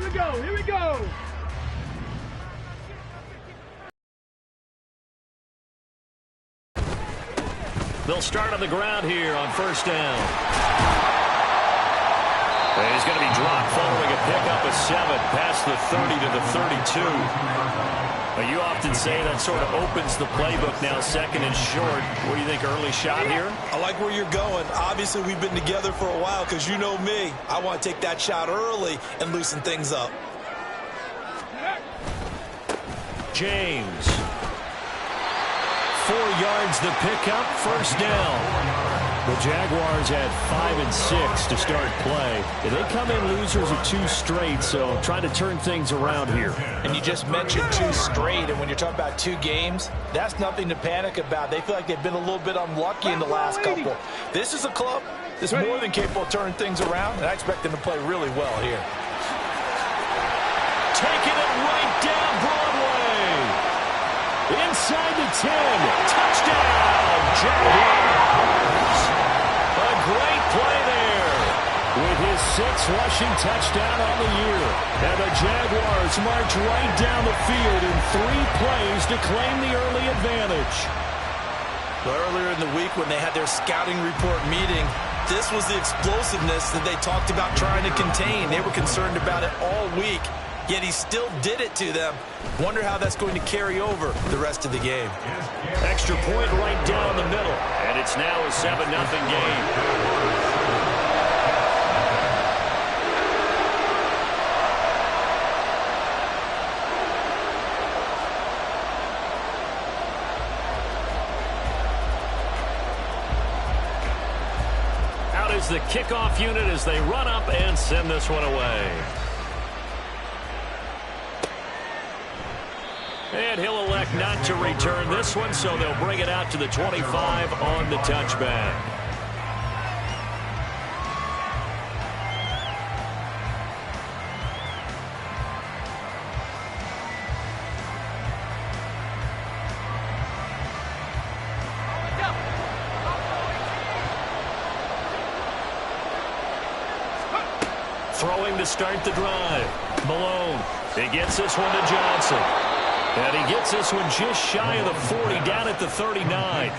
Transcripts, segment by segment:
here we go, here we go. They'll start on the ground here on first down. And he's going to be dropped following a pickup of 7 past the 30 to the 32. But you often say that sort of opens the playbook now, second and short. What do you think, early shot here? I like where you're going. Obviously, we've been together for a while because you know me. I want to take that shot early and loosen things up. James. 4 yards the pickup, first down. The Jaguars had 5 and 6 to start play. They come in losers of 2 straight, so trying to turn things around here. And you just mentioned 2 straight, and when you're talking about 2 games, that's nothing to panic about. They feel like they've been a little bit unlucky in the last couple. This is a club that's more than capable of turning things around, and I expect them to play really well here. Taking it right down Broadway. Inside the 10. Touchdown, Jaguars. A great play there with his 6th rushing touchdown on the year. And the Jaguars march right down the field in 3 plays to claim the early advantage. Earlier in the week when they had their scouting report meeting, this was the explosiveness that they talked about trying to contain. They were concerned about it all week, yet he still did it to them. Wonder how that's going to carry over the rest of the game. Extra point right down the middle, and it's now a 7-0 game. Out is the kickoff unit as they run up and send this one away. And he'll elect not to return this one, so they'll bring it out to the 25 on the touchback. Throwing to start the drive. Malone. He gets this one to Johnson. And he gets this one just shy of the 40, down at the 39.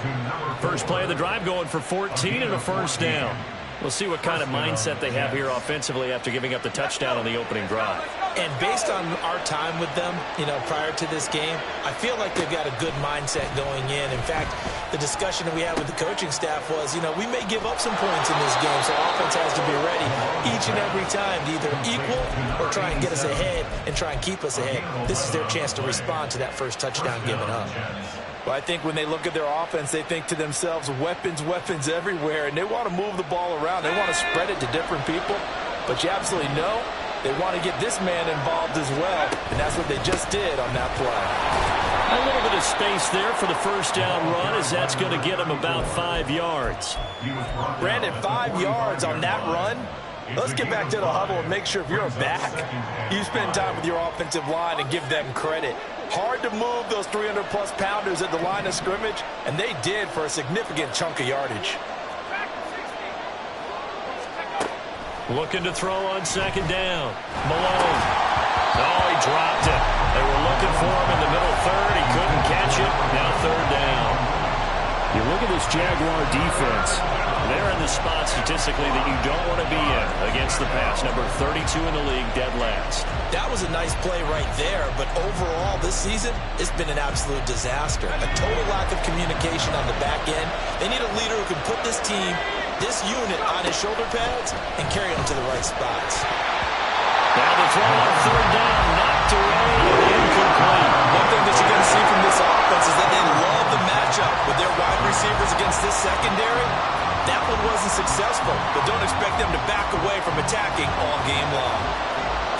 First play of the drive going for 14 and a first down. We'll see what kind of mindset they have here offensively after giving up the touchdown on the opening drive. And based on our time with them, prior to this game, I feel like they've got a good mindset going in. In fact, the discussion that we had with the coaching staff was, we may give up some points in this game, so offense has to be ready each and every time to either equal or try and get us ahead and try and keep us ahead. This is their chance to respond to that first touchdown given up. Well, I think when they look at their offense, they think to themselves, weapons, weapons everywhere, and they want to move the ball around. They want to spread it to different people, but you absolutely know they want to get this man involved as well, and that's what they just did on that play. A little bit of space there for the first down run, as that's going to get him about 5 yards. Brandon, 5 yards on that run. Let's get back to the huddle and make sure if you're a back, you spend time with your offensive line and give them credit. Hard to move those 300-plus pounders at the line of scrimmage, and they did for a significant chunk of yardage. Looking to throw on second down. Malone. Oh, he dropped it. They were looking for him in the middle third. He couldn't catch it. Now third down. You look at this Jaguar defense. They're in the spot statistically that you don't want to be in against the pass. Number 32 in the league, dead last. That was a nice play right there, but overall this season, it's been an absolute disaster. A total lack of communication on the back end. They need a leader who can put this team, this unit on his shoulder pads and carry them to the right spots. Now the throw on third down, knocked away and incomplete. One thing that you're going to see from this offense is that they love the matchup with their wide receivers against this secondary. That one wasn't successful, but don't expect them to back away from attacking all game long.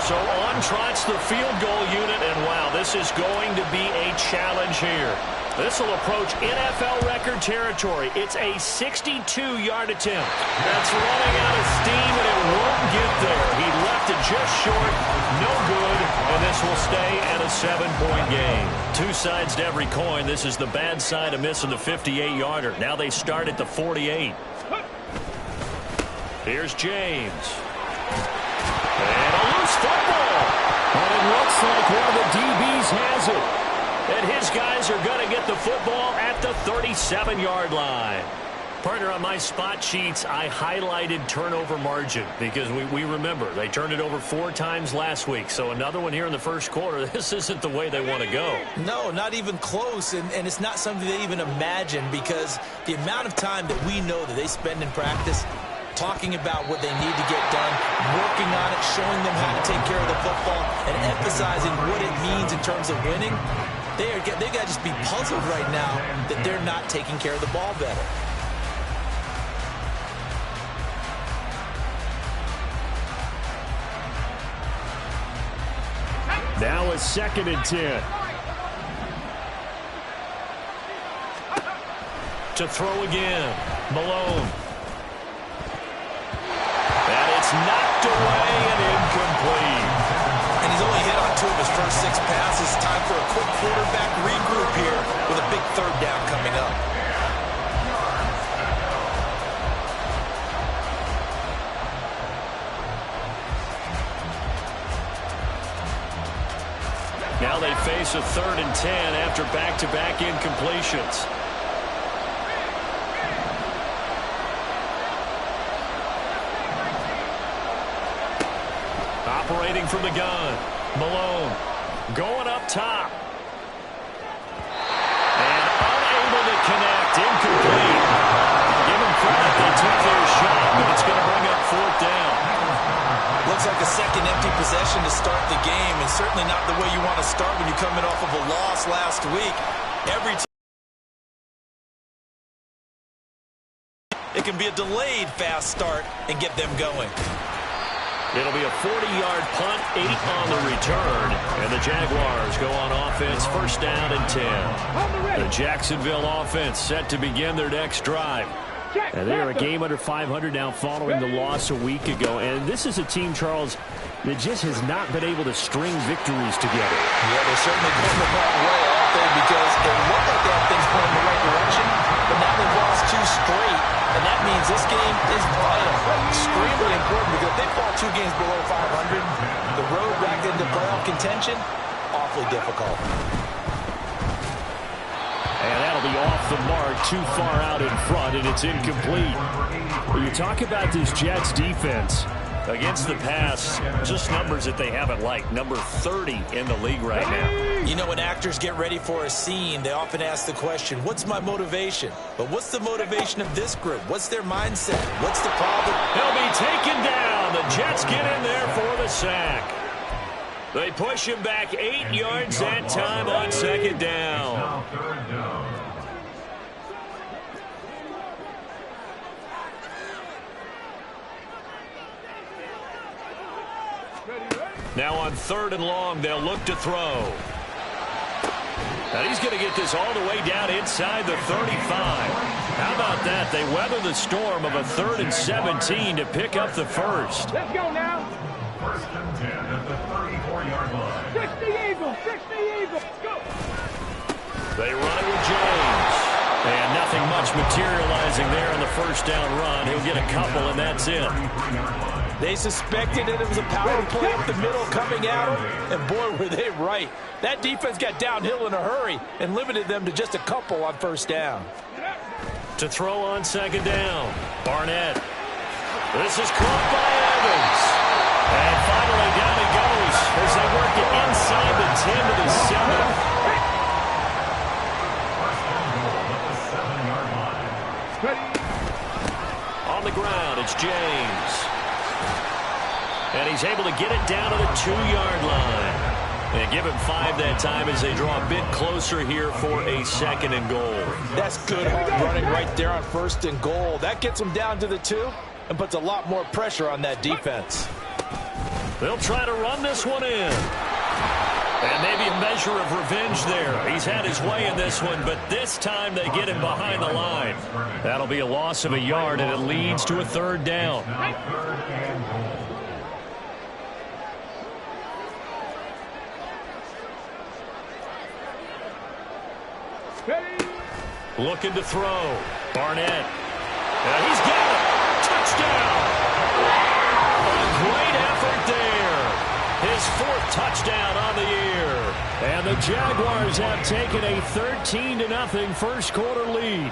So on trots the field goal unit, and wow, this is going to be a challenge here. This will approach NFL record territory. It's a 62-yard attempt. That's running out of steam, and it won't get there. He left it just short. No good, and this will stay at a 7-point game. Two sides to every coin. This is the bad side of missing the 58-yarder. Now they start at the 48. Here's James. And a loose football. Eagles are going to get the football at the 37-yard line. Partner, on my spot sheets, I highlighted turnover margin because we remember they turned it over 4 times last week. So another one here in the first quarter. This isn't the way they want to go. No, not even close, and it's not something they even imagine because the amount of time that we know that they spend in practice talking about what they need to get done, working on it, showing them how to take care of the football, and emphasizing what it means in terms of winning, they got to just be puzzled right now that they're not taking care of the ball better. Now a 2nd and 10. To throw again. Malone. And it's knocked away and incomplete. And he's only hit on 2 of his first 6 passes. Time for a quick quarterback regroup here with a big 3rd down coming up. Now they face a 3rd and 10 after back-to-back incompletions. Operating from the gun. Malone going up top. And unable to connect. Incomplete. Give them credit. They took their shot, but it's going to bring up 4th down. Looks like a second empty possession to start the game, and certainly not the way you want to start when you're coming off of a loss last week. It can be a delayed fast start and get them going. It'll be a 40-yard punt, 8 on the return, and the Jaguars go on offense, 1st down and 10. The Jacksonville offense set to begin their next drive. And they are a game under 500 now following the loss a week ago. And this is a team, Charles, that just has not been able to string victories together. Yeah, they're certainly going the wrong way, aren't they? Because they look like they have things going in the right direction, but now they've lost 2 straight. And that means this game is vital, extremely important, because if they fall 2 games below 500, the road back into playoff contention, awfully difficult. And that'll be off the mark, too far out in front, and it's incomplete. When you talk about this Jets defense against the pass, just numbers that they haven't liked. Number 30 in the league right now. You know, when actors get ready for a scene, they often ask the question, what's my motivation? But what's the motivation of this group? What's their mindset? What's the problem? He'll be taken down. The Jets get in there for the sack. They push him back 8 yards that time on 2nd down. Now on 3rd and long, they'll look to throw. Now he's going to get this all the way down inside the 35. How about that? They weather the storm of a 3rd and 17 to pick up the 1st. Let's go now. 1st and 10 at the 34-yard line. 60 Eagles, 60 Eagles, go! They run it with James. And nothing much materializing there on the 1st down run. He'll get a couple, and that's it. They suspected that it was a power play up the middle coming at them, and boy, were they right. That defense got downhill in a hurry and limited them to just a couple on 1st down. To throw on 2nd down, Barnett. This is caught by Evans. And finally down he goes as they work it inside the 10 to the 7. On the ground, it's James. And he's able to get it down to the 2-yard line. And give him 5 that time as they draw a bit closer here for a 2nd and goal. That's good hard running right there on 1st and goal. That gets them down to the 2 and puts a lot more pressure on that defense. They'll try to run this one in. And maybe a measure of revenge there. He's had his way in this one, but this time they get him behind the line. That'll be a loss of a yard, and it leads to a 3rd down. Looking to throw. Barnett. And he's got it. Touchdown. A great effort there. His 4th touchdown on the year. And the the Jaguars have taken a 13-0 first quarter lead.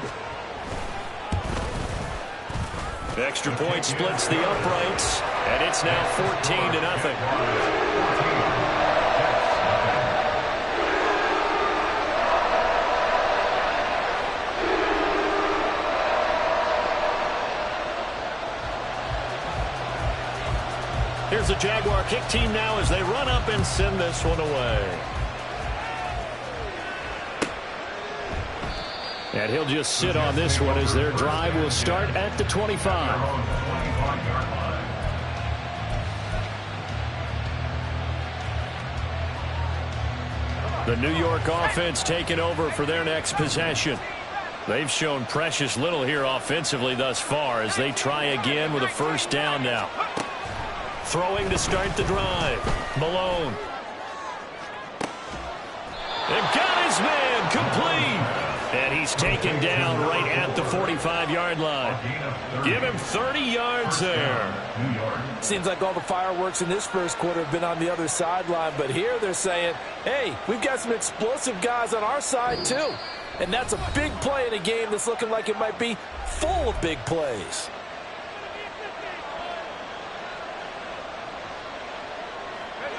Extra point splits the uprights, and it's now 14-0. Here's the Jaguar kick team now as they run up and send this one away. And he'll just sit on this one as their drive will start at the 25. The New York offense taking over for their next possession. They've shown precious little here offensively thus far as they try again with a first down now. Throwing to start the drive. Malone. And got his man complete. And he's taken down right at the 45-yard line. Give him 30 yards there. Seems like all the fireworks in this first quarter have been on the other sideline, but here they're saying, hey, we've got some explosive guys on our side too. And that's a big play in a game that's looking like it might be full of big plays.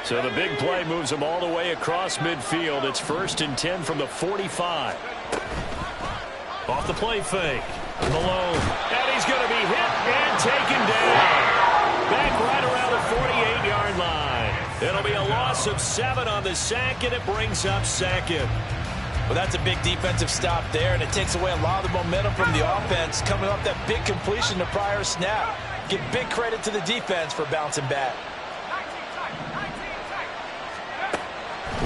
So the big play moves them all the way across midfield. It's 1st and 10 from the 45. Off the play fake. Malone. And he's going to be hit and taken down. Back right around the 48-yard line. It'll be a loss of 7 on the sack, and it brings up 2nd. Well, that's a big defensive stop there, and it takes away a lot of the momentum from the offense coming off that big completion the prior snap. Give big credit to the defense for bouncing back.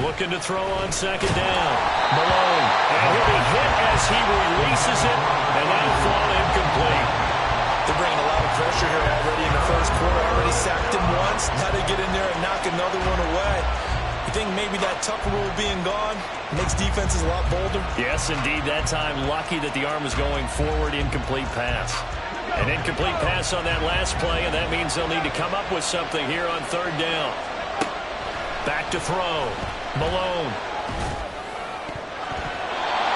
Looking to throw on 2nd down. Malone. And he'll be hit as he releases it, and that'll fall incomplete. They're bringing a lot of pressure here already in the first quarter. Already sacked him once. Now they get in there and knock another one away. You think maybe that Tucker rule being gone makes defenses a lot bolder? Yes, indeed. That time, lucky that the arm was going forward. Incomplete pass. An incomplete pass on that last play, and that means they'll need to come up with something here on 3rd down. Back to throw. Malone.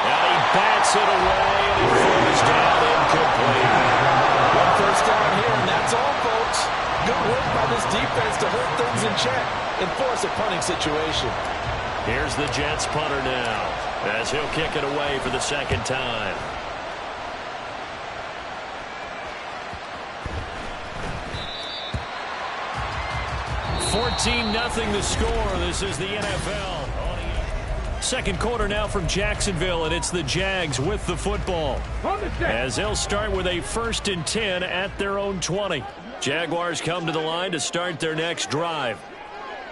And he bats it away, and it falls down incomplete. One first down here, and that's all, folks. Good work by this defense to hold things in check and force a punting situation. Here's the Jets punter now as he'll kick it away for the 2nd time. Nothing the score. This is the NFL. 2nd quarter now from Jacksonville, and it's the Jags with the football. As they'll start with a 1st and 10 at their own 20. Jaguars come to the line to start their next drive.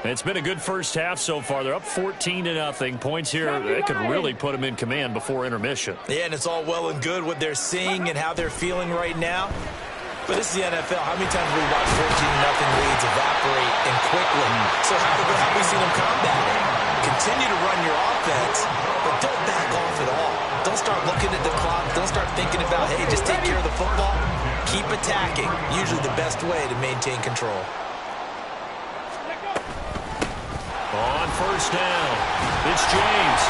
It's been a good first half so far. They're up 14-0. Points here, they could really put them in command before intermission. Yeah, and it's all well and good what they're seeing and how they're feeling right now. But this is the NFL. How many times have we watched 14-0 leads evaporate and quickly? So how have we seen them combat it? Continue to run your offense, but don't back off at all. Don't start looking at the clock. Don't start thinking about, hey, just take care of the football. Keep attacking. Usually the best way to maintain control. On 1st down, it's James.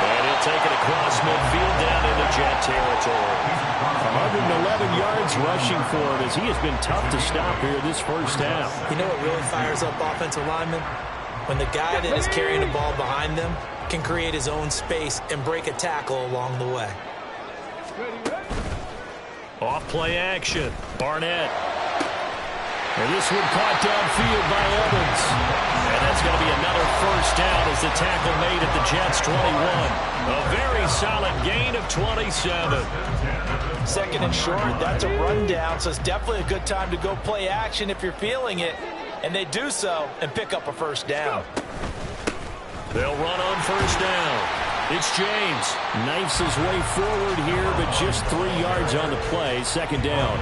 And he'll take it across midfield down into Jet territory. 111 yards rushing for him as he has been tough to stop here this first half. You know what really fires up offensive linemen? When the guy that is carrying the ball behind them can create his own space and break a tackle along the way. Off play action. Barnett. And this one caught downfield by Evans. And that's going to be another first down as the tackle made at the Jets 21. A very solid gain of 27. 2nd and short, that's a rundown, so it's definitely a good time to go play action if you're feeling it. And they do so and pick up a first down. They'll run on 1st down. It's James. Knifes his way forward here, but just 3 yards on the play. 2nd down.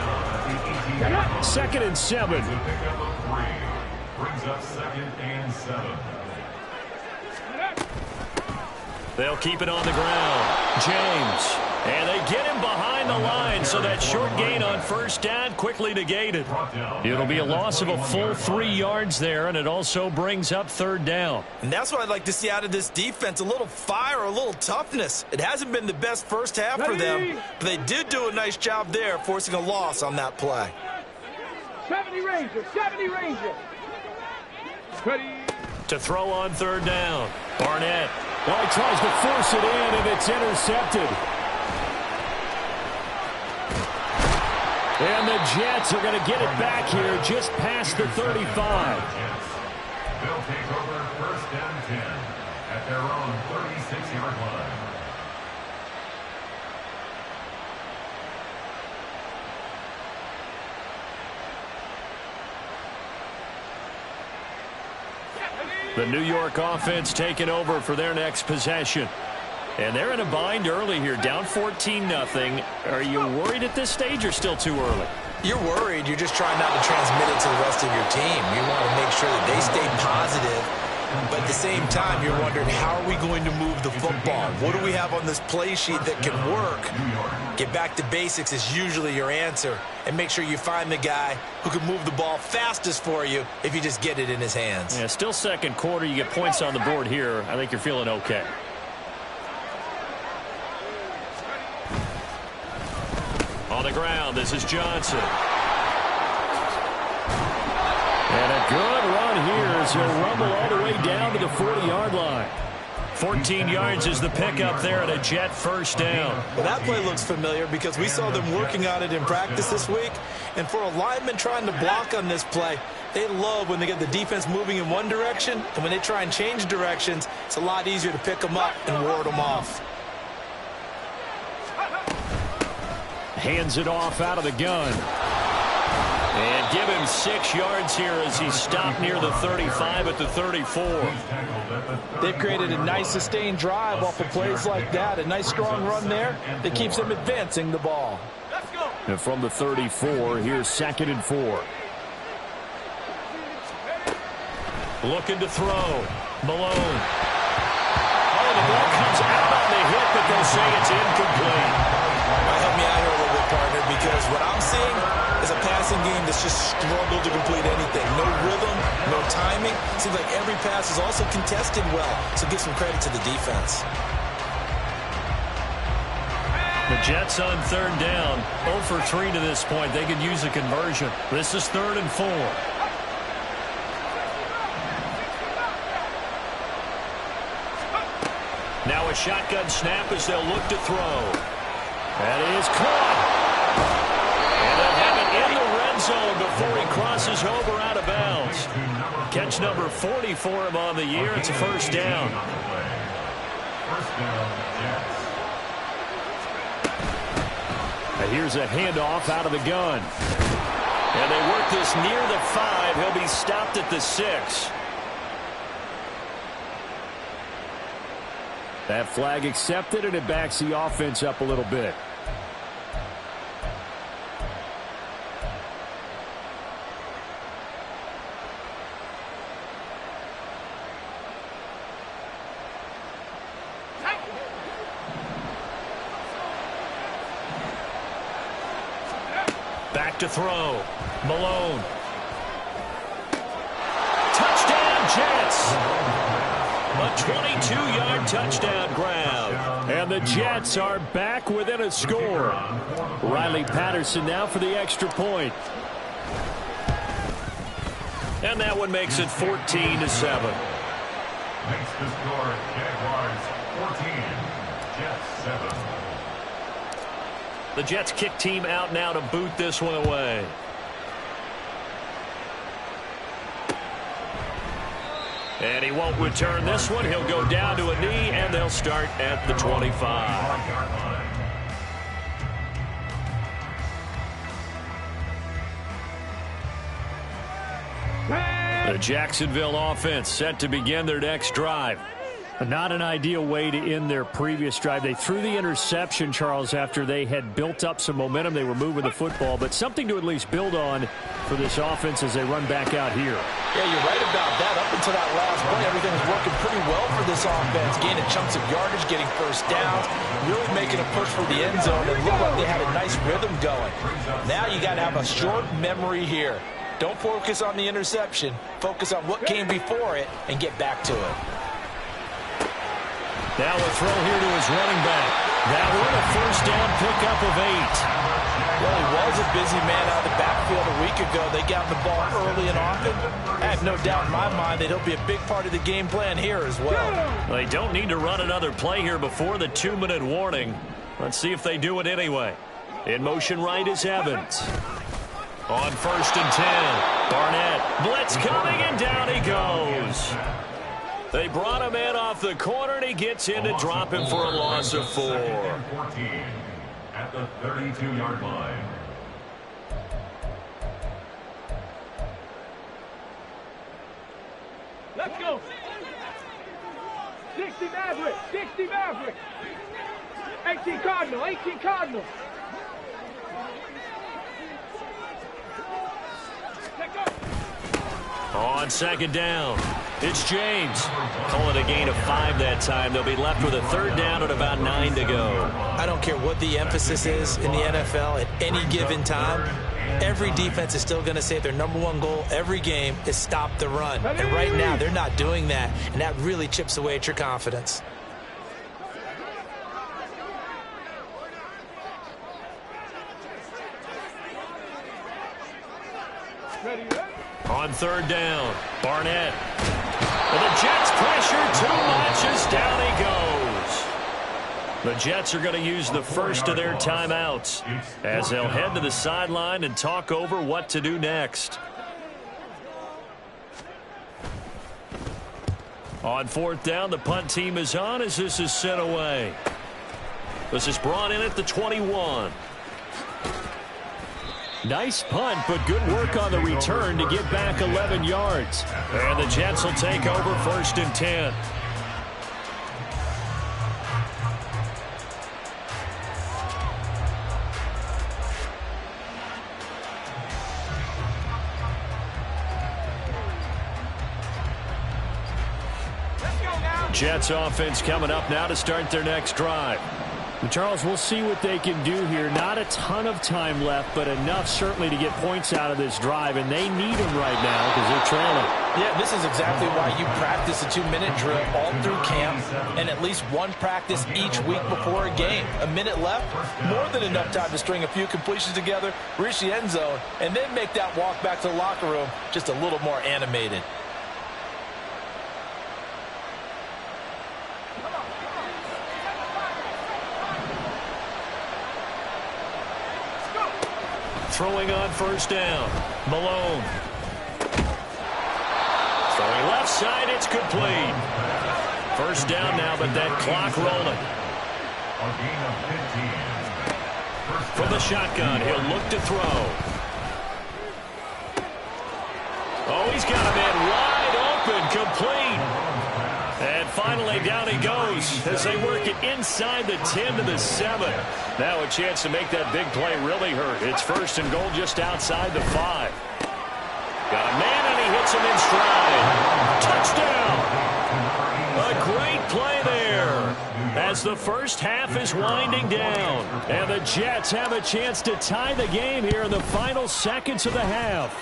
2nd and 7. Brings up 2nd and 7. They'll keep it on the ground. James. And they get him behind the line, so that short gain on first down quickly negated. It'll be a loss of a full 3 yards there, and it also brings up third down. And that's what I'd like to see out of this defense, a little fire, a little toughness. It hasn't been the best first half for them, but they did do a nice job there, forcing a loss on that play. 70 Rangers, 70 Rangers. Ready. To throw on third down. Barnett. Well, he tries to force it in, and it's intercepted. And the Jets are going to get it back here just past the 35. They'll take over first down 10 at their own 36-yard line. The New York offense taking over for their next possession. And they're in a bind early here, down 14-0. Are you worried at this stage or still too early? You're worried. You're just trying not to transmit it to the rest of your team. You want to make sure that they stay positive. But at the same time, you're wondering, how are we going to move the football? What do we have on this play sheet that can work? Get back to basics is usually your answer. And make sure you find the guy who can move the ball fastest for you if you just get it in his hands. Yeah, still second quarter. You get points on the board here. I think you're feeling okay. On the ground, this is Johnson. And a good run here as he'll rumble all the way down to the 40-yard line. 14 yards is the pickup there and a Jet first down. Well, that play looks familiar because we saw them working on it in practice this week. And for a lineman trying to block on this play, they love when they get the defense moving in one direction. And when they try and change directions, it's a lot easier to pick them up and ward them off. Hands it off out of the gun. And give him 6 yards here as he stopped near the 35 at the 34. They've created a nice sustained drive off of plays like that. A nice strong run there that keeps them advancing the ball. And from the 34, here's 2nd and 4. Looking to throw. Malone. Oh, the ball comes out on the hit, but they'll say it's incomplete. Help me out here a little bit, partner, because what I'm seeing is a passing game that's just struggled to complete anything. No rhythm, no timing. Seems like every pass is also contested well, so give some credit to the defense. The Jets on third down, 0 for 3 to this point. They could use a conversion. This is 3rd and 4. Now a shotgun snap as they'll look to throw. That is caught. And they'll have it in the red zone before he crosses over out of bounds. Catch number 40 for him on the year. It's a first down. First down, Jets. Now here's a handoff out of the gun. And they work this near the 5. He'll be stopped at the 6. That flag accepted, and it backs the offense up a little bit. Back to throw. Malone. Touchdown, Jets. A 22-yard touchdown grab. And the Jets are back within a score. Riley Patterson now for the extra point. And that one makes it 14-7. Makes the score Jaguars 14, Jets 7. The Jets kick team out now to boot this one away. And he won't return this one. He'll go down to a knee, and they'll start at the 25. The Jacksonville offense set to begin their next drive. Not an ideal way to end their previous drive. They threw the interception, Charles, after they had built up some momentum. They were moving the football, but something to at least build on for this offense as they run back out here. Yeah, you're right about that. Up until that last play, everything was working pretty well for this offense. Gaining chunks of yardage, getting first downs, really making a push for the end zone. It looked like they had a nice rhythm going. Now you got to have a short memory here. Don't focus on the interception. Focus on what came before it and get back to it. Now a throw here to his running back. That one, a first down pickup of 8. Well, he was a busy man out of the backfield a week ago. They got the ball early and often. I have no doubt in my mind that he'll be a big part of the game plan here as well. They don't need to run another play here before the 2-minute warning. Let's see if they do it anyway. In motion right is Evans. On 1st and 10, Barnett. Blitz coming, and down he goes. They brought him in off the corner, and he gets in to drop him for a loss of 4. At the 32-yard line. Let's go. 60 Maverick. 60 Maverick. 18 Cardinal. 18 Cardinal. Let's go. On 2nd down, it's James. Call it a gain of 5 that time. They'll be left with a 3rd down and about 9 to go. I don't care what the emphasis is in the NFL at any given time. Every defense is still going to say their #1 goal every game is stop the run. And right now, they're not doing that, and that really chips away at your confidence. Ready, On 3rd down, Barnett. And the Jets pressure too much as down he goes. The Jets are going to use the first of their timeouts as they'll head to the sideline and talk over what to do next. On 4th down, the punt team is on as this is sent away. This is brought in at the 21. Nice punt, but good work on the return to get back 11 yards. And the Jets will take over 1st and 10. Jets offense coming up now to start their next drive. Charles, we'll see what they can do here. Not a ton of time left, but enough certainly to get points out of this drive, and they need them right now because they're trailing. Yeah, this is exactly why you practice a 2-minute drill all through camp and at least one practice each week before a game. A minute left, more than enough time to string a few completions together, reach the end zone, and then make that walk back to the locker room just a little more animated. Throwing on 1st down, Malone. Throwing left side, it's complete. 1st down now, but that clock rolling. From the shotgun, he'll look to throw. Oh, he's got a man wide open, complete. And finally, down he goes as they work it inside the 10 to the 7. Now a chance to make that big play really hurt. It's 1st and goal just outside the 5. Got a man, and he hits him in stride. Touchdown! A great play there as the first half is winding down. And the Jets have a chance to tie the game here in the final seconds of the half.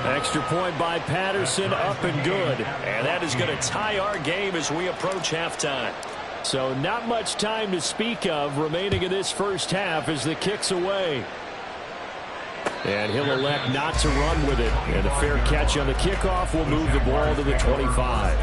Extra point by Patterson, up and good. And that is going to tie our game as we approach halftime. So not much time to speak of remaining in this first half as the kick's away. And he'll elect not to run with it. And a fair catch on the kickoff will move the ball to the 25.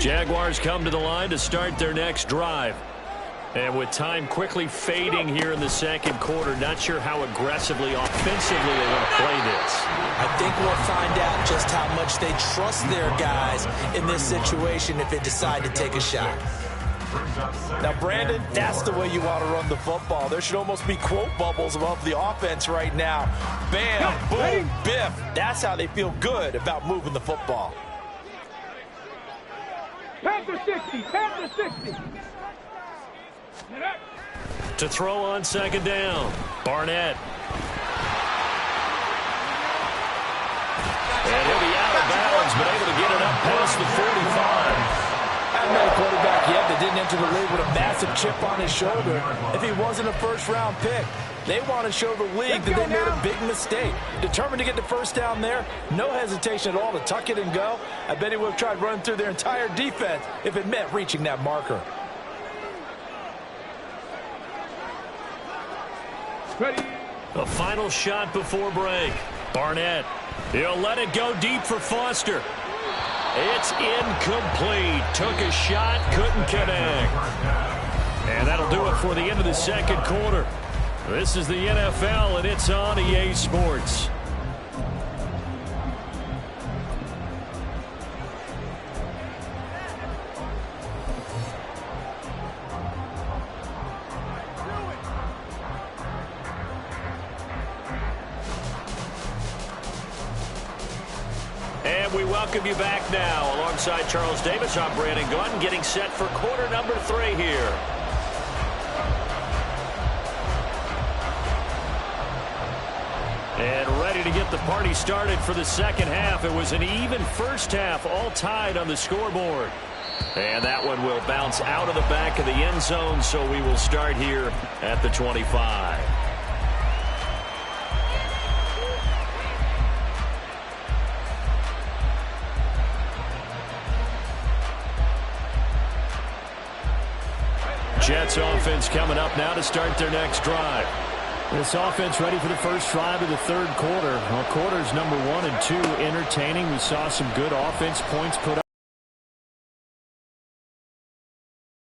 Jaguars come to the line to start their next drive. And with time quickly fading here in the second quarter, not sure how aggressively, offensively they want to play this. I think will find out just how much they trust their guys in this situation if they decide to take a shot. Now, Brandon, that's the way you want to run the football. There should almost be quote bubbles above the offense right now. Bam, boom, biff. That's how they feel good about moving the football. Panther 60, Panther 60. To throw on second down, Barnett. And he'll be out of bounds, but able to get it up past the 45. Haven't met a quarterback yet that didn't enter the league with a massive chip on his shoulder if he wasn't a first-round pick. They want to show the league that they made a big mistake. Determined to get the first down there, no hesitation at all to tuck it and go. I bet he would have tried running through their entire defense if it meant reaching that marker. Ready. A final shot before break. Barnett. He'll let it go deep for Foster. It's incomplete. Took a shot, couldn't connect. And that'll do it for the end of the second quarter. This is the NFL, and it's on EA Sports. And we welcome you back now. Alongside Charles Davis, I'm Brandon Gunn, getting set for quarter number 3 here. And ready to get the party started for the second half. It was an even first half, all tied on the scoreboard. And that one will bounce out of the back of the end zone, so we will start here at the 25. Jets offense coming up now to start their next drive. This offense ready for the first drive of the third quarter. Well, quarters number 1 and 2 entertaining. We saw some good offense points put up.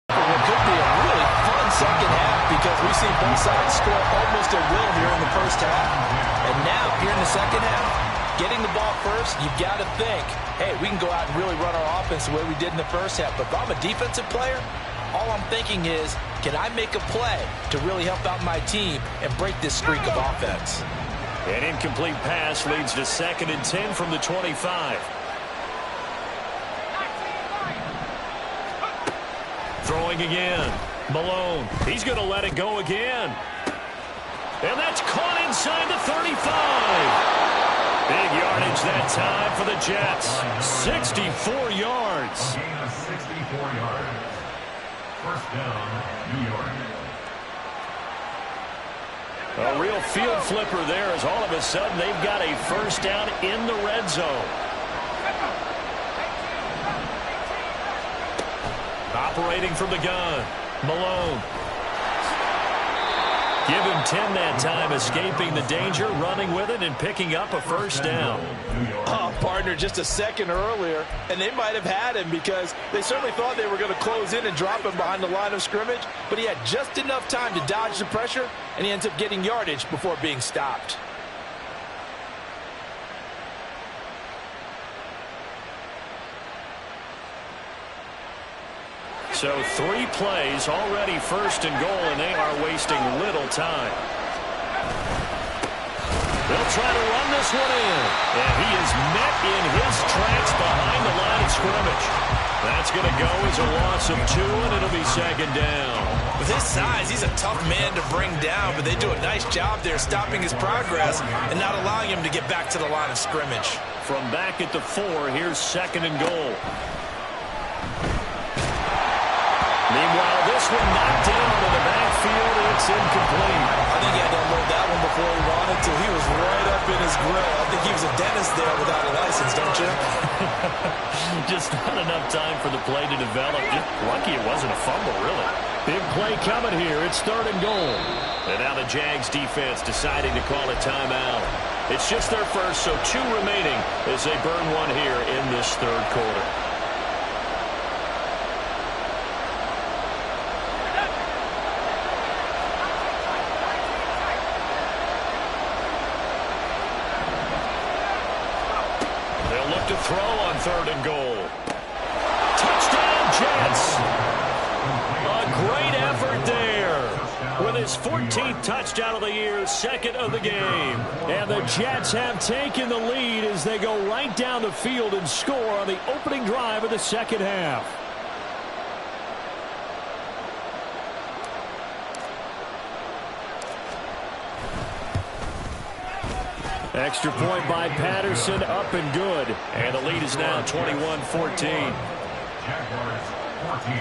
It could be a really fun second half because we've seen both sides score almost at will here in the first half. And now, here in the second half, getting the ball first, you've got to think, hey, we can go out and really run our offense the way we did in the first half. But if I'm a defensive player, all I'm thinking is, can I make a play to really help out my team and break this streak of offense? An incomplete pass leads to 2nd and 10 from the 25. Throwing again. Malone. He's going to let it go again. And that's caught inside the 35. Big yardage that time for the Jets. 64 yards. Gain of 64 yards. First down, New York. A real field flipper there as all of a sudden they've got a first down in the red zone. Operating from the gun, Malone. Give him 10 that time, escaping the danger, running with it, and picking up a first down. Oh, partner, just a second earlier, and they might have had him because they certainly thought they were going to close in and drop him behind the line of scrimmage, but he had just enough time to dodge the pressure, and he ends up getting yardage before being stopped. So 3 plays, already first and goal, and they are wasting little time. They'll try to run this one in. And he is met in his tracks behind the line of scrimmage. That's going to go as a loss of 2, and it'll be 2nd down. With his size, he's a tough man to bring down, but they do a nice job there stopping his progress and not allowing him to get back to the line of scrimmage. From back at the 4, here's 2nd and goal. Meanwhile, this one knocked down in the backfield. It's incomplete. I think he had to unload that one before he wanted to. He was right up in his grill. I think he was a dentist there without a license, don't you? Just not enough time for the play to develop. Just lucky it wasn't a fumble, really. Big play coming here. It's 3rd and goal. And now the Jags defense deciding to call a timeout. It's just their first, so 2 remaining as they burn one here in this third quarter. to throw on 3rd and goal. Touchdown, Jets. A great effort there. With his 14th touchdown of the year, 2nd of the game. And the Jets have taken the lead as they go right down the field and score on the opening drive of the 2nd half. Extra point by Patterson, up and good. And the lead is now 21-14. Jaguars 14.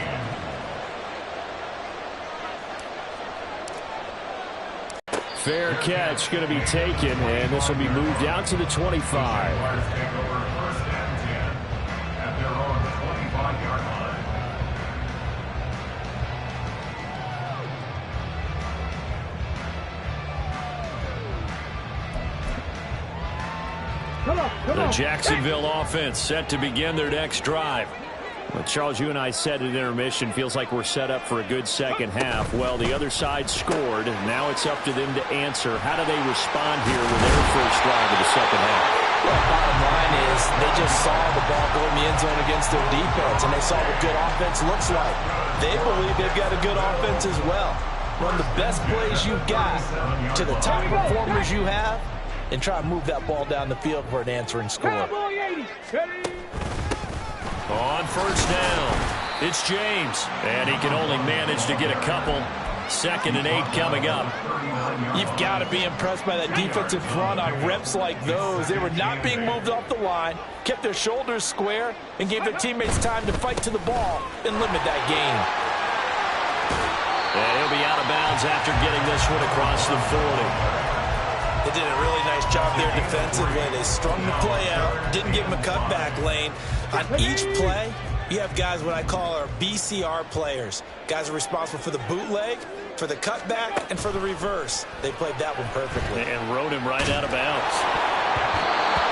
Fair catch going to be taken, and this will be moved out to the 25. Jaguars take over 1st and 10 at their own 25-yard line. The Jacksonville offense set to begin their next drive. Well, Charles, you and I said at intermission, feels like we're set up for a good 2nd half. Well, the other side scored. Now it's up to them to answer. How do they respond here with their first drive of the 2nd half? Well, bottom line is they just saw the ball go in the end zone against their defense, and they saw what good offense looks like. They believe they've got a good offense as well. Run the best plays you've got to the top performers you have, and try to move that ball down the field for an answering score. On 1st down, it's James, and he can only manage to get a couple. 2nd and 8 coming up. You've got to be impressed by that defensive front on reps like those. They were not being moved off the line, kept their shoulders square, and gave their teammates time to fight to the ball and limit that gain. And he'll be out of bounds after getting this one across the 40. They did a really nice job there defensively. They strung the play out, didn't give him a cutback lane. On each play, you have guys what I call our BCR players. Guys are responsible for the bootleg, for the cutback, and for the reverse. They played that one perfectly. And rode him right out of bounds.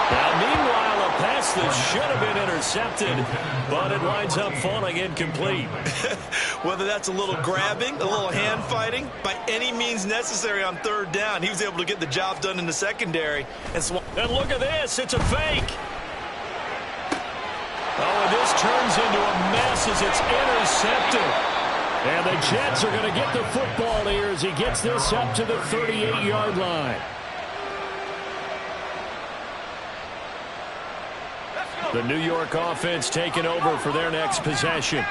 Now, meanwhile, a pass that should have been intercepted, but it winds up falling incomplete. Whether that's a little grabbing, a little hand fighting, by any means necessary on 3rd down, he was able to get the job done in the secondary. And look at this, it's a fake. Oh, and this turns into a mess as it's intercepted. And the Jets are going to get the football here as he gets this up to the 38-yard line. The New York offense taking over for their next possession.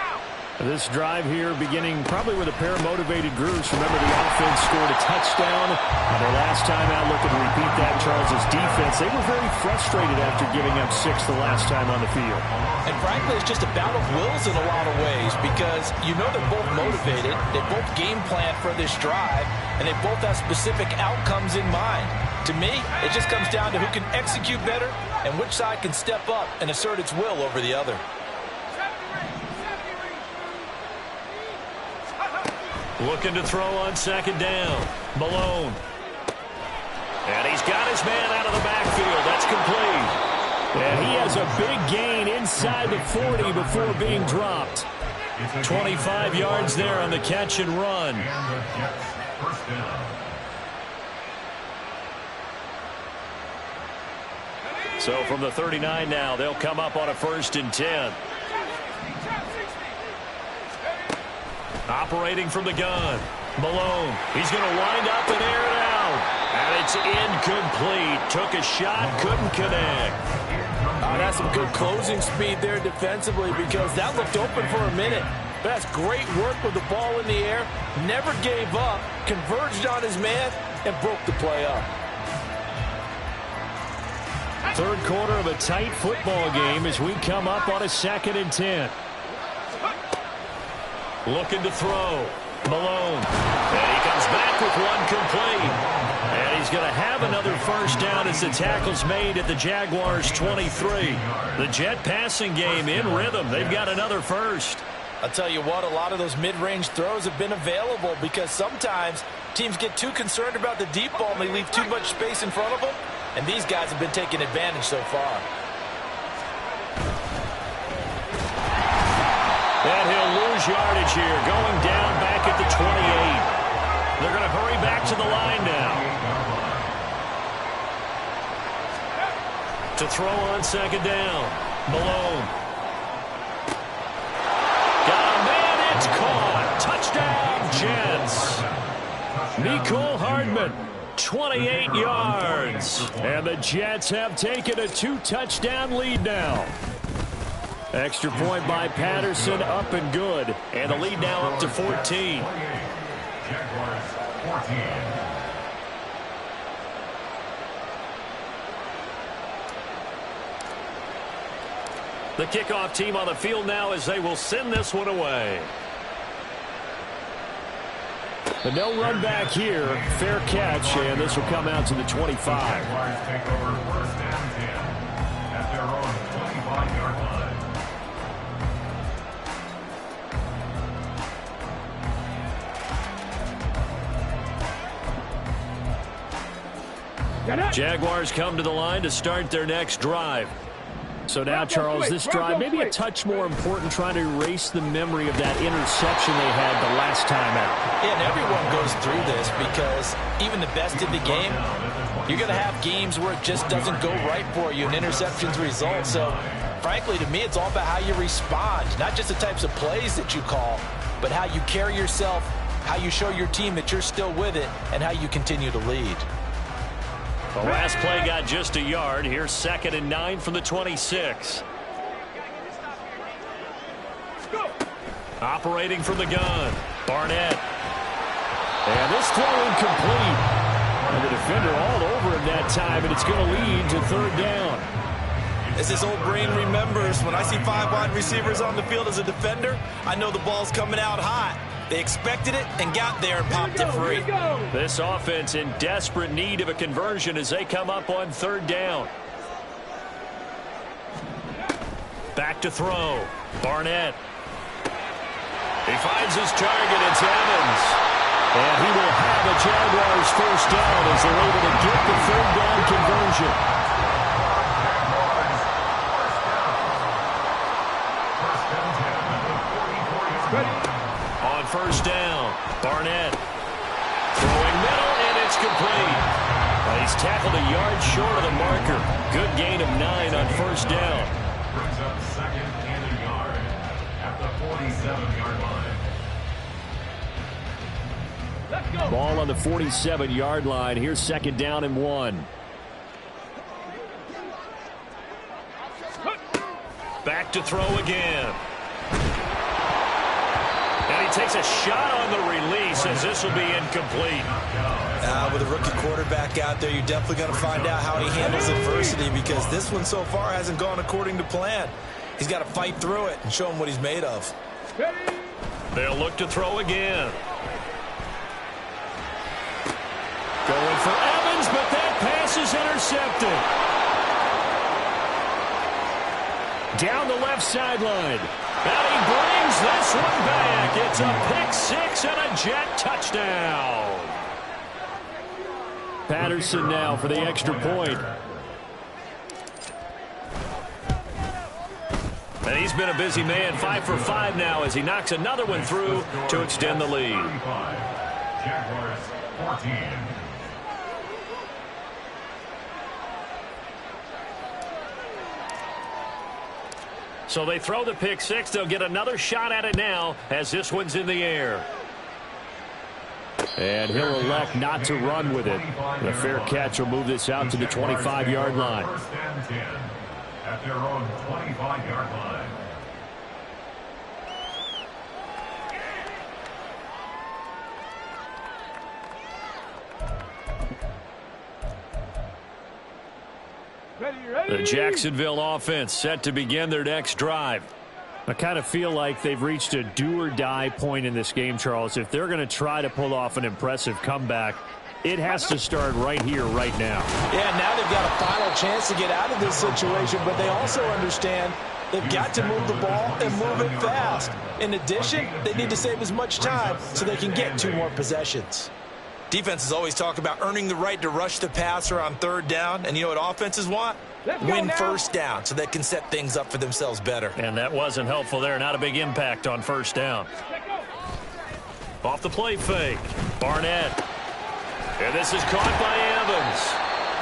This drive here beginning probably with a pair of motivated groups. Remember, the offense scored a touchdown. Their last time out, looking to repeat that, Charles' defense. They were very frustrated after giving up 6 the last time on the field. And frankly, it's just a battle of wills in a lot of ways because you know they're both motivated. They both game plan for this drive, and they both have specific outcomes in mind. To me, it just comes down to who can execute better and which side can step up and assert its will over the other. Looking to throw on 2nd down. Malone. And he's got his man out of the backfield. That's complete. And he has a big gain inside the 40 before being dropped. 25 yards there on the catch and run. And the Jets 1st down. So from the 39 now, they'll come up on a 1st and 10. Operating from the gun. Malone. He's going to wind up and air it out. And it's incomplete. Took a shot, couldn't connect. That's some good closing speed there defensively because that looked open for a minute. That's great work with the ball in the air. Never gave up. Converged on his man and broke the play up. 3rd quarter of a tight football game as we come up on a 2nd and 10. Looking to throw. Malone. And he comes back with one complete. And he's going to have another 1st down as the tackle's made at the Jaguars' 23. The Jet passing game in rhythm. They've got another 1st. I'll tell you what, a lot of those mid-range throws have been available because sometimes teams get too concerned about the deep ball and they leave too much space in front of them. And these guys have been taking advantage so far. And he'll lose yardage here, going down back at the 28. They're going to hurry back to the line now. To throw on second down. Malone. Got a man. It's caught. Touchdown, Jets. Mecole Hardman, 28 yards. And the Jets have taken a 2-touchdown lead now. Extra point by Patterson, up and good. And the lead now up to 14. Jaguars 14. The kickoff team on the field now as they will send this one away. But no run back here. Fair catch, and this will come out to the 25. Jaguars take over first and 10 at their own 25-yard line. Jaguars come to the line to start their next drive. So now, Charles, this drive maybe a touch more important, trying to erase the memory of that interception they had the last time out. Yeah, and everyone goes through this because even the best in the game, you're going to have games where it just doesn't go right for you and interceptions result. So, frankly, to me, it's all about how you respond, not just the types of plays that you call, but how you carry yourself, how you show your team that you're still with it, and how you continue to lead. The last play got just a yard. Here's 2nd and 9 from the 26. Operating from the gun, Barnett. And this throw incomplete. And the defender all over him that time, and it's going to lead to 3rd down. As this old brain remembers, when I see 5 wide receivers on the field as a defender, I know the ball's coming out hot. They expected it and got there and popped it free. This offense in desperate need of a conversion as they come up on 3rd down. Back to throw. Barnett. He finds his target. It's Evans. And he will have a Jaguars first down as they're able to get the 3rd down conversion. On 1st down, Barnett throwing middle, and it's complete. He's tackled a yard short of the marker. Good gain of 9 on 1st down. Brings up 2nd and a yard at the 47-yard line. Ball on the 47-yard line. Here's 2nd down and 1. Back to throw again. And he takes a shot on the release as this will be incomplete. With a rookie quarterback out there, you're definitely going to find out how he handles adversity because this one so far hasn't gone according to plan. He's got to fight through it and show him what he's made of. They'll look to throw again. Going for Evans, but that pass is intercepted. Down the left sideline. And he brings this one back. It's a pick-6 and a Jet touchdown. Patterson now for the extra point. And he's been a busy man, 5 for 5 now as he knocks another one through to extend the lead. Jaguars 14. So they throw the pick-6. They'll get another shot at it now as this one's in the air. And he'll elect not to run with it. The fair catch will move this out to the 25-yard line. First and 10 at their own 25-yard line. The Jacksonville offense set to begin their next drive. I kind of feel like they've reached a do-or-die point in this game, Charles. If they're going to try to pull off an impressive comeback, it has to start right here, right now. Yeah, now they've got a final chance to get out of this situation, but they also understand they've got to move the ball and move it fast. In addition, they need to save as much time so they can get 2 more possessions. Defenses always talk about earning the right to rush the passer on 3rd down, and you know what offenses want? Win first down so they can set things up for themselves better. And that wasn't helpful there. Not a big impact on 1st down. Off the play fake. Barnett. And this is caught by Evans.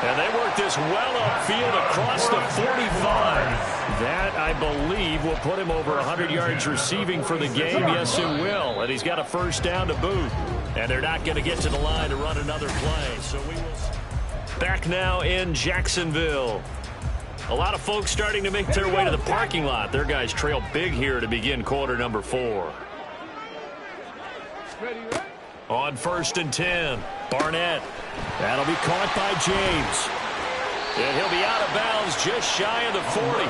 And they work this well upfield across the 45. That, I believe, will put him over 100 yards receiving for the game. Yes, it will. And he's got a first down to boot. And they're not going to get to the line to run another play. So we will. Back now in Jacksonville. A lot of folks starting to make their way to the parking lot. Their guys trail big here to begin quarter number 4. On 1st and 10, Barnett. That'll be caught by James. And he'll be out of bounds just shy of the 40.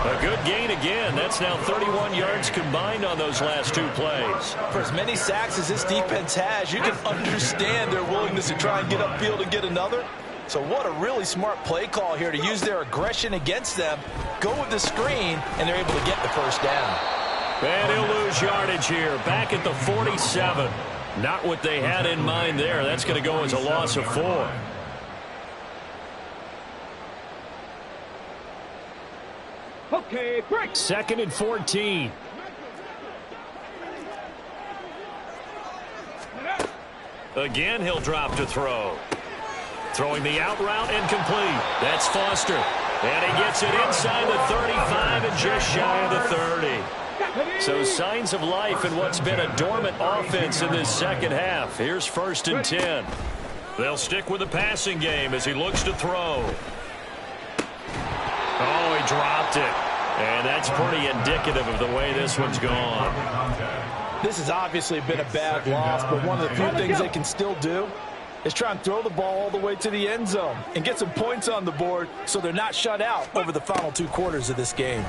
A good gain again. That's now 31 yards combined on those last 2 plays. For as many sacks as this defense has, you can understand their willingness to try and get upfield and get another. So what a really smart play call here to use their aggression against them, go with the screen, and they're able to get the first down. And he'll lose yardage here, back at the 47. Not what they had in mind there. That's going to go as a loss of 4. Okay, break. 2nd and 14. Again, he'll drop to throw. Throwing the out route and complete. That's Foster. And he gets it inside the 35 and just shy of the 30. So signs of life in what's been a dormant offense in this second half. Here's 1st and 10. They'll stick with the passing game as he looks to throw. Oh, he dropped it. And that's pretty indicative of the way this one's gone. This has obviously been a bad loss, but one of the few things they can still do is try and throw the ball all the way to the end zone and get some points on the board so they're not shut out over the final 2 quarters of this game.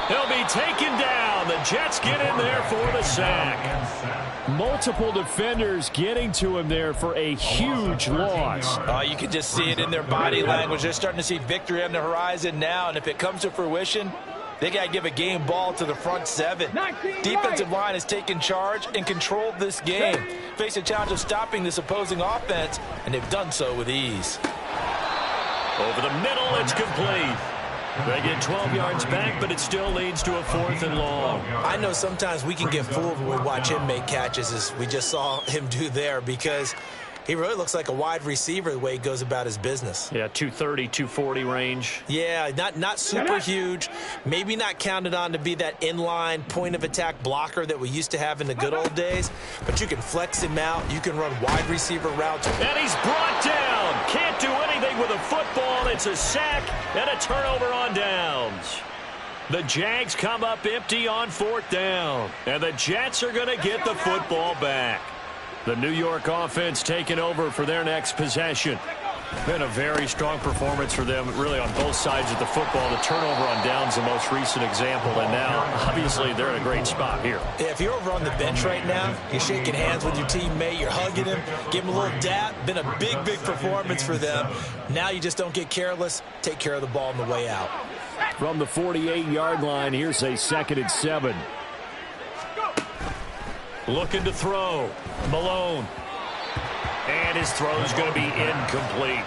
He'll be taken down. The Jets get in there for the sack. Multiple defenders getting to him there for a huge loss. You can just see it in their body language. They're starting to see victory on the horizon now, and if it comes to fruition, they got to give a game ball to the front 7. Defensive line has taken charge and controlled this game. Face a challenge of stopping this opposing offense, and they've done so with ease. Over the middle, it's complete. They get 12 yards back, but it still leads to a 4th and long. I know sometimes we can get fooled when we watch him make catches, as we just saw him do there, because he really looks like a wide receiver the way he goes about his business. Yeah, 230, 240 range. Yeah, not super huge. Maybe not counted on to be that inline point-of-attack blocker that we used to have in the good old days. But you can flex him out. You can run wide receiver routes. And he's brought down. Can't do anything with a football. It's a sack and a turnover on downs. The Jags come up empty on 4th down. And the Jets are going to get the football back. The New York offense taking over for their next possession. Been a very strong performance for them, really, on both sides of the football. The turnover on downs, the most recent example, and now, obviously, they're in a great spot here. Yeah, if you're over on the bench right now, you're shaking hands with your teammate, you're hugging him, give him a little dap. Been a big, big performance for them. Now you just don't get careless. Take care of the ball on the way out. From the 48-yard line, here's a 2nd and 7. Looking to throw. Malone. And his throw's going to be incomplete.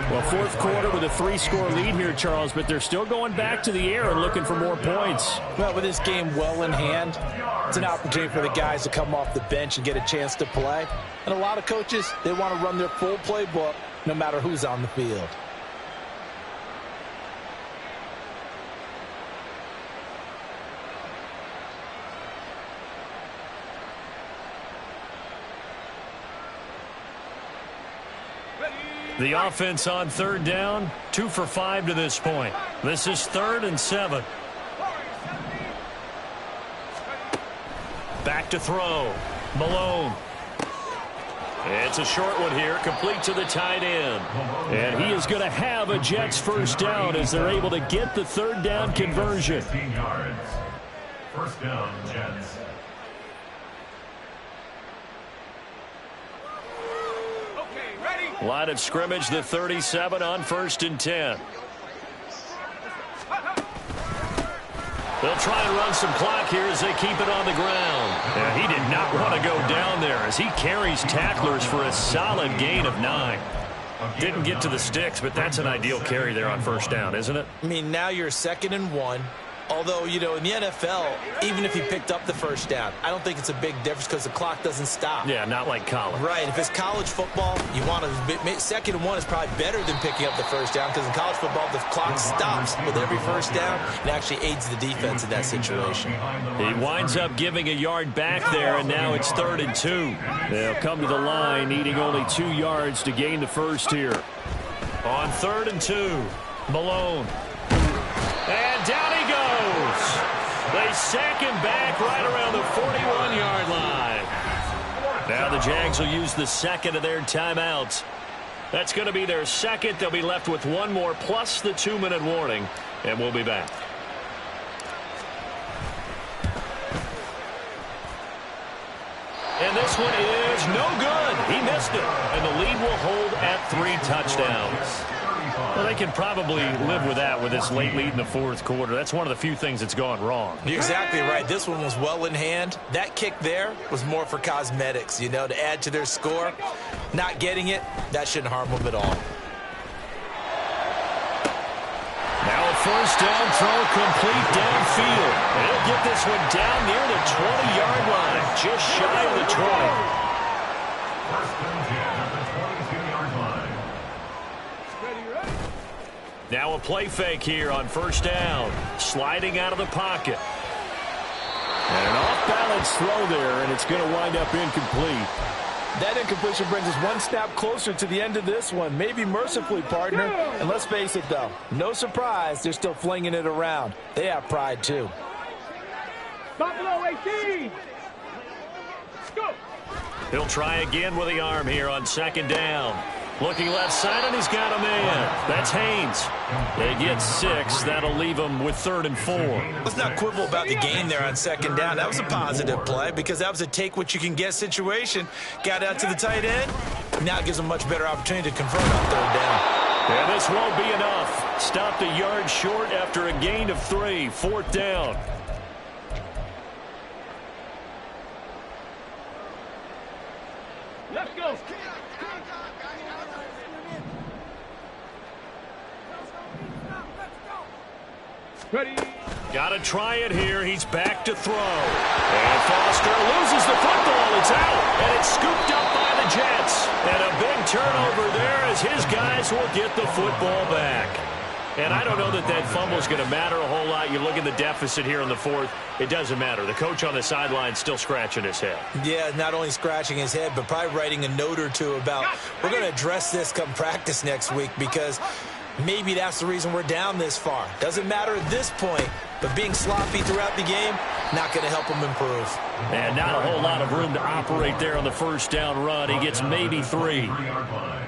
Well, 4th quarter with a 3-score lead here, Charles, but they're still going back to the air and looking for more points. Well, with this game well in hand, it's an opportunity for the guys to come off the bench and get a chance to play. And a lot of coaches, they want to run their full playbook no matter who's on the field. The offense on 3rd down, 2 for 5 to this point. This is 3rd and 7. Back to throw. Malone. It's a short one here, complete to the tight end. And he is going to have a Jets first down as they're able to get the 3rd down conversion. 16 yards. First down, Jets. Line of scrimmage, the 37 on 1st and 10. They'll try and run some clock here as they keep it on the ground. And he did not want to go down there as he carries tacklers for a solid gain of 9. Didn't get to the sticks, but that's an ideal carry there on 1st down, isn't it? I mean, now you're 2nd and 1. Although, you know, in the NFL, even if he picked up the first down, I don't think it's a big difference because the clock doesn't stop. Yeah, not like college. Right. If it's college football, you want to second and one is probably better than picking up the first down because in college football, the clock stops with every first down and actually aids the defense in that situation. He winds up giving a yard back there, and now it's 3rd and 2. They'll come to the line, needing only 2 yards to gain the first here. On 3rd and 2, Malone. And down he goes. They sack him back right around the 41-yard line. Now the Jags will use the second of their timeouts. That's going to be their second. They'll be left with one more plus the 2-minute warning, and we'll be back. And this one is no good. He missed it, and the lead will hold at 3 touchdowns. Well, they can probably live with that with this late lead in the 4th quarter. That's one of the few things that's gone wrong. You're exactly right. This one was well in hand. That kick there was more for cosmetics, you know, to add to their score. Not getting it, that shouldn't harm them at all. Now a first down throw complete downfield. He'll get this one down near the 20-yard line, just shy of the 20. First and 10 at the 22-yard line. Now a play fake here on first down. Sliding out of the pocket. And an off-balance throw there, and it's going to wind up incomplete. That incompletion brings us one snap closer to the end of this one. Maybe mercifully, partner. And let's face it, though, no surprise, they're still flinging it around. They have pride, too. Buffalo 18. Go. He'll try again with the arm here on second down. Looking left side, and he's got a man. That's Haynes. They get 6. That'll leave them with 3rd and 4. Let's not quibble about the gain there on second down. That was a positive play because that was a take-what-you-can-get situation. Got out to the tight end. Now it gives them a much better opportunity to convert on 3rd down. And this won't be enough. Stopped a yard short after a gain of 3. 4th down. Let's go. Ready. Got to try it here. He's back to throw. And Foster loses the football. It's out. And it's scooped up by the Jets. And a big turnover there as his guys will get the football back. And I don't know that that fumble is going to matter a whole lot. You look at the deficit here in the 4th. It doesn't matter. The coach on the sideline still scratching his head. Yeah, not only scratching his head, but probably writing a note or two about we're going to address this come practice next week because maybe that's the reason we're down this far. Doesn't matter at this point, but being sloppy throughout the game, not going to help him improve. And not a whole lot of room to operate there on the first down run. He gets maybe 3.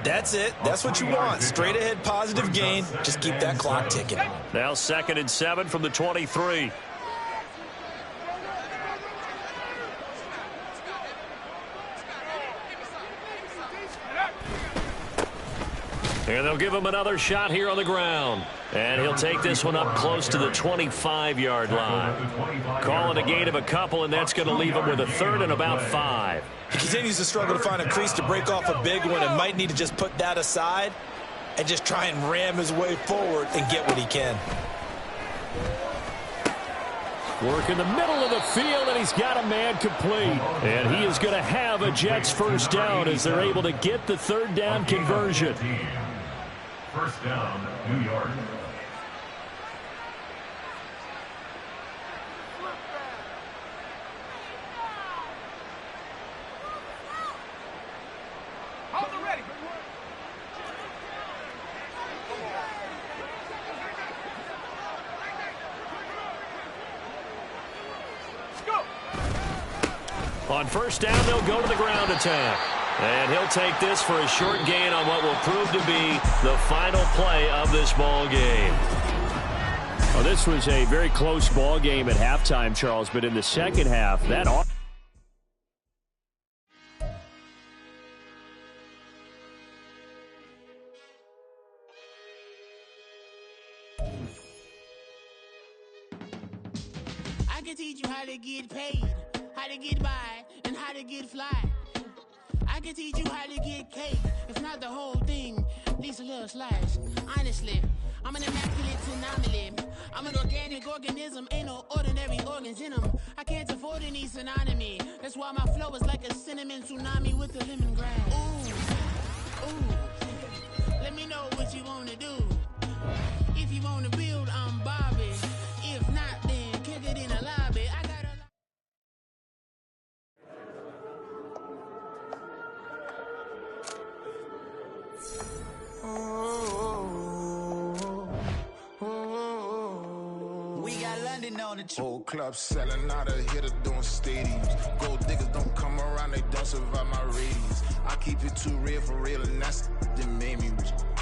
That's it. That's what you want. Straight ahead positive gain. Just keep that clock ticking. Now 2nd and 7 from the 23. And they'll give him another shot here on the ground. And he'll take this one up close to the 25-yard line. Call it a gain of a couple, and that's going to leave him with a 3rd and about 5. He continues to struggle to find a crease to break off a big one and might need to just put that aside and just try and ram his way forward and get what he can. Work in the middle of the field, and he's got a man complete. And he is going to have a Jets first down as they're able to get the 3rd down conversion. First down, New York. Hold it ready. Go. On first down, they'll go to the ground attack. And he'll take this for a short gain on what will prove to be the final play of this ball game. Well, this was a very close ball game at halftime, Charles, but in the second half, that I can teach you how to get paid, how to get by, and how to get fly. I can teach you how to get cake. It's not the whole thing, least a little slash. Honestly, I'm an immaculate tsunami. I'm an organic organism, ain't no ordinary organs in them. I can't afford any synonymy. That's why my flow is like a cinnamon tsunami with the lemongrass. Ooh, ooh. Let me know what you wanna do. If you wanna build, I'm Bobby. If not, then kick it in the lobby. I got a We got London on the Old clubs selling out of hitter doing stadiums. Gold diggers don't come around, they don't survive my radius. I keep it too real for real, and that's that made me rich.